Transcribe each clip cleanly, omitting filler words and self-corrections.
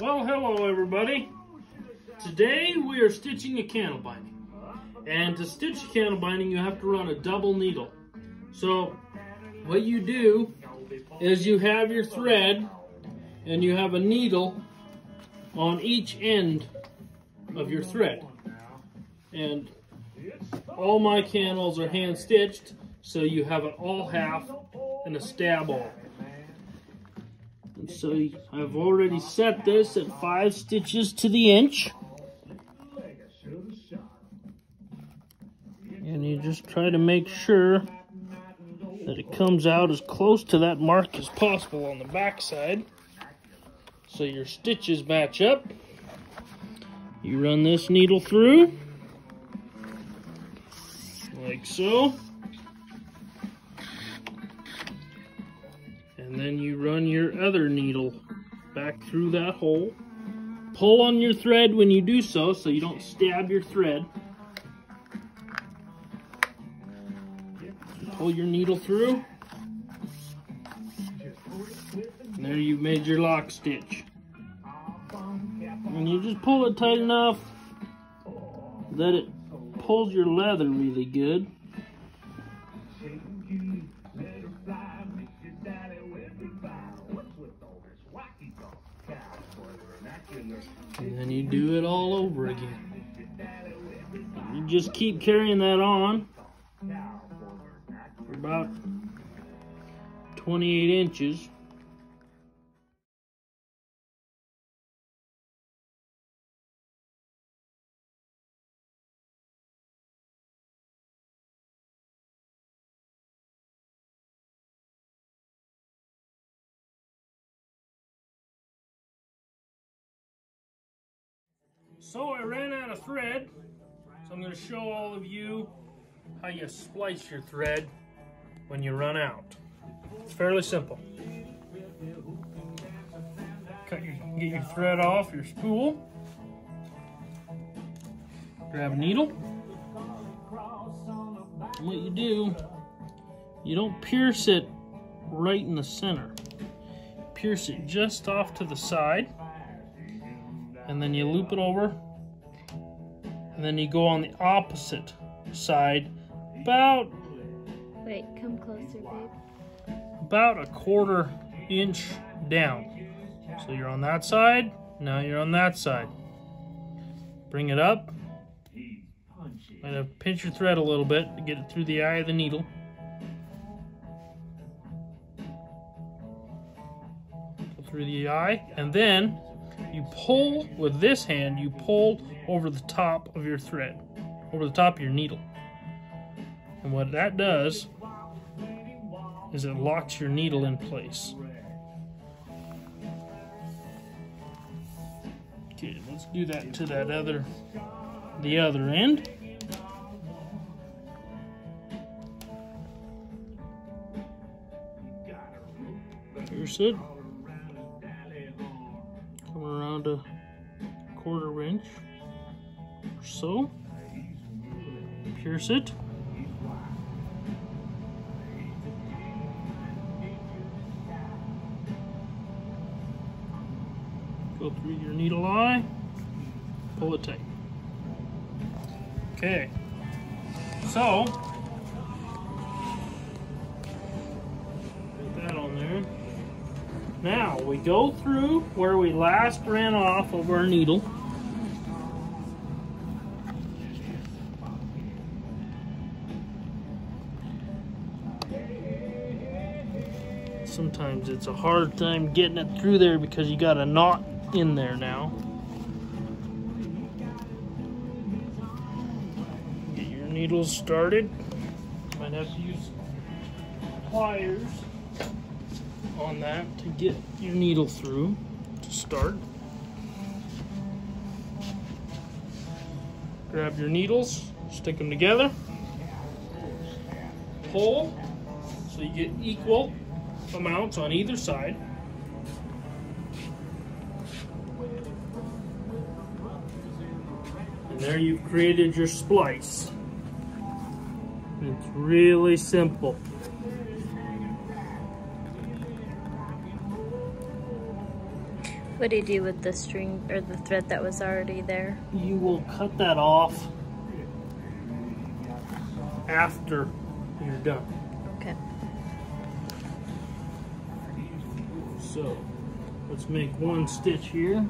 Well, hello everybody. Today we are stitching a cantle binding. And to stitch a cantle binding, you have to run a double needle. So what you do is you have your thread and you have a needle on each end of your thread. And all my cantles are hand stitched, so you have an all half and a stab all. And so I've already set this at 5 stitches to the inch. And you just try to make sure that it comes out as close to that mark as possible on the back side, so your stitches match up. You run this needle through like so, and then you run your other needle back through that hole. Pull on your thread when you do so you don't stab your thread. Pull your needle through, and there you've made your lock stitch. And you just pull it tight enough that it pulls your leather really good. And then you do it all over again. You just keep carrying that on for about 28 inches. So I ran out of thread, so I'm going to show all of you how you splice your thread when you run out. It's fairly simple. Get your thread off your spool. Grab a needle. And what you do, you don't pierce it right in the center. Pierce it just off to the side. And then you loop it over, and then you go on the opposite side about, wait, come closer, babe. About a 1/4 inch down. So you're on that side, now you're on that side. Bring it up, and pinch your thread a little bit to get it through the eye of the needle. Go through the eye, and then you pull with this hand, you pull over the top of your thread, over the top of your needle. And what that does is it locks your needle in place. Okay, let's do that to the other end. Here's it. Around a 1/4 inch or so. Pierce it. Go through your needle eye. Pull it tight. Okay. So put that on there. Now we go through where we last ran off of our needle. Sometimes it's a hard time getting it through there because you got a knot in there now. Get your needles started. Might have to use pliers on that to get your needle through to start. Grab your needles, stick them together, pull so you get equal amounts on either side. And there you've created your splice. It's really simple. What do you do with the string or the thread that was already there? You will cut that off after you're done. Okay. So let's make one stitch here.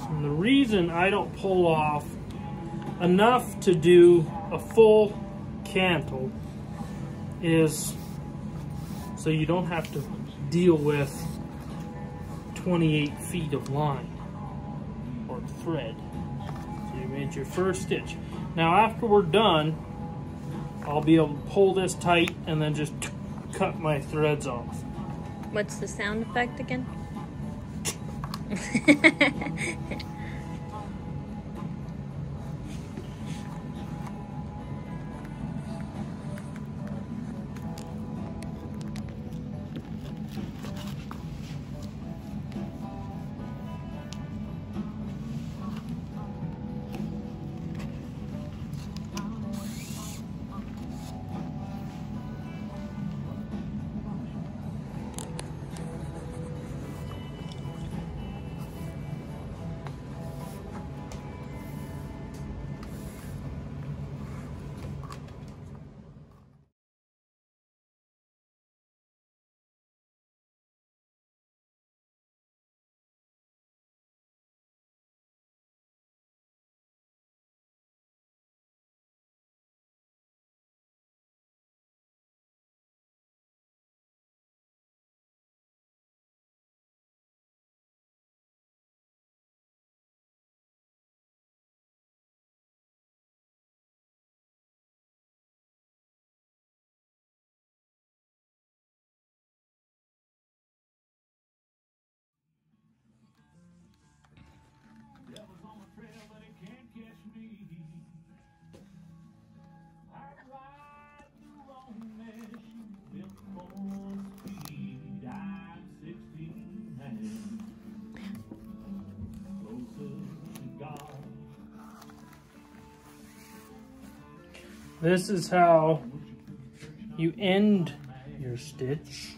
And the reason I don't pull off enough to do a full cantle is so you don't have to deal with 28 feet of line or thread. So you made your first stitch. Now after we're done, I'll be able to pull this tight and then just cut my threads off. What's the sound effect again? This is how you end your stitch.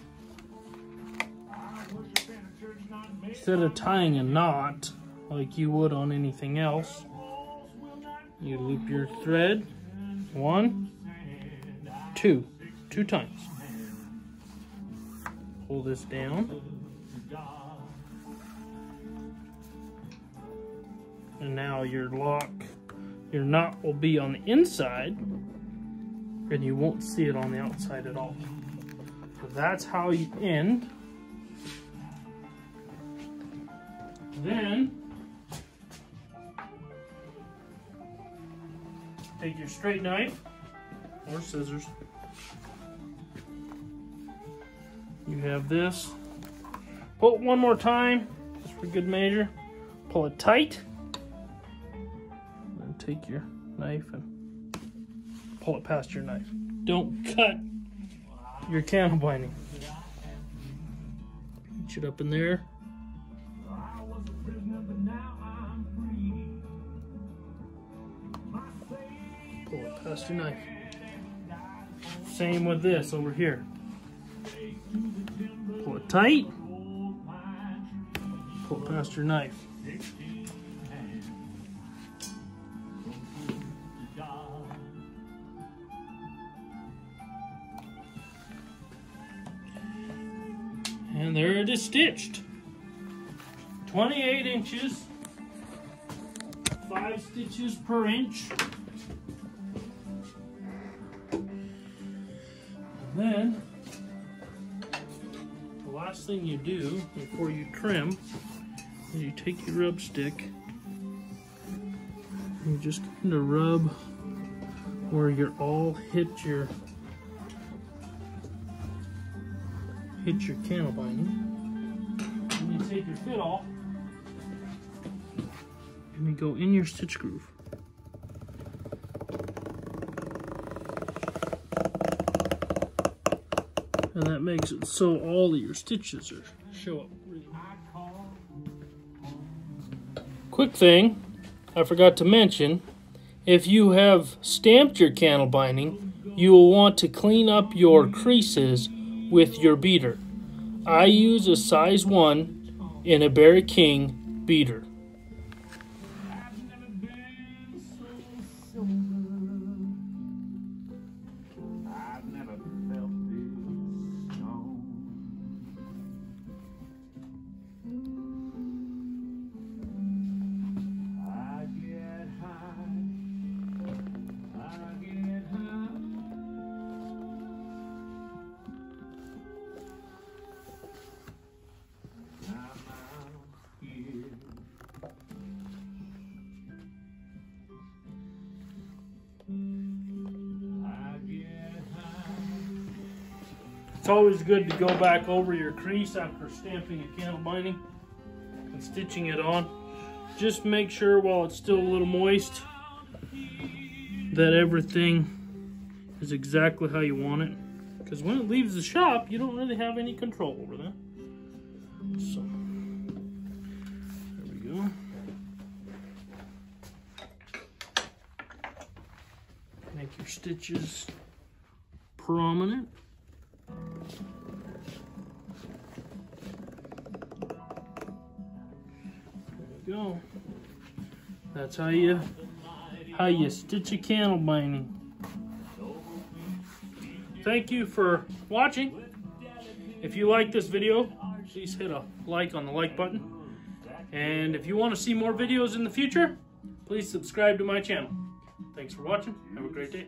Instead of tying a knot like you would on anything else, you loop your thread 1, 2 times. Pull this down. And now your knot will be on the inside, and you won't see it on the outside at all. So that's how you end. Then take your straight knife or scissors. You have this. Pull it one more time, just for good measure. Pull it tight. Then take your knife and pull it past your knife. Don't cut your cantle binding. Reach it up in there. Pull it past your knife. Same with this over here. Pull it tight. Pull it past your knife. And there it is stitched. 28 inches, 5 stitches per inch. And then, the last thing you do before you trim is you take your rub stick and you just kind of rub where you're all hit your cantle binding. And you take your fit off and you go in your stitch groove. And that makes it so all of your stitches are show up. Quick thing I forgot to mention, if you have stamped your cantle binding, you will want to clean up your creases with your beater. I use a size 1 in a Berry King beater. It's always good to go back over your crease after stamping a cantle binding and stitching it on. Just make sure while it's still a little moist that everything is exactly how you want it. Because when it leaves the shop, you don't really have any control over that. So, there we go. Make your stitches prominent. There we go. That's how you stitch a cantle binding. Thank you for watching. If you like this video, please hit a like on the like button. And if you want to see more videos in the future, please subscribe to my channel. Thanks for watching. Have a great day.